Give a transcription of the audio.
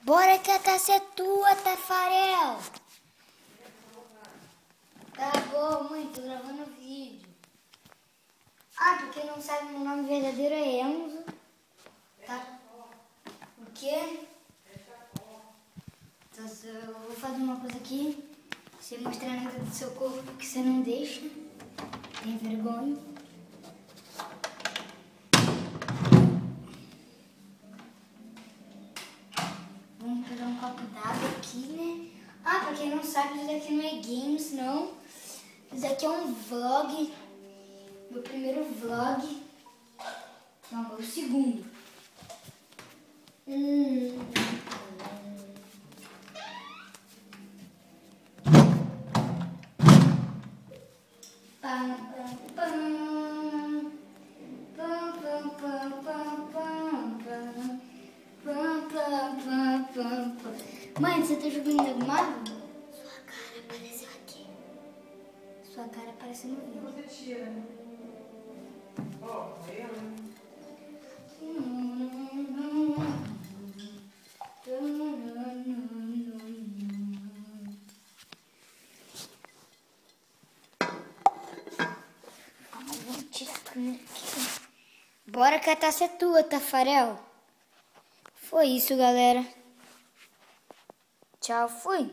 Bora catar ser tua, Tafarel. Tá bom, mãe, tô gravando vídeo. Ah, pra quem não sabe, meu nome verdadeiro é Enzo. Tá? O quê? Então, eu vou fazer uma coisa aqui. Você mostrar nada do seu corpo que você não deixa. Tem vergonha. Vamos pegar um copo d'água aqui, né? Ah, pra quem não sabe, isso daqui não é games, não. Isso daqui é um vlog. Meu primeiro vlog. Não, meu segundo. Pam, pam, pam. Pam, pam, pam, pam, pam, pam. Pam, pam, pam, pam, pam. Mãe, você tá jogando Negmado? Sua cara apareceu aqui. Sua cara apareceu no vídeo. Você tira. Ó, eu. Vamos tirar a câmera aqui. Bora catar essa tua, Tafarel. Foi isso, galera. Tchau, fui.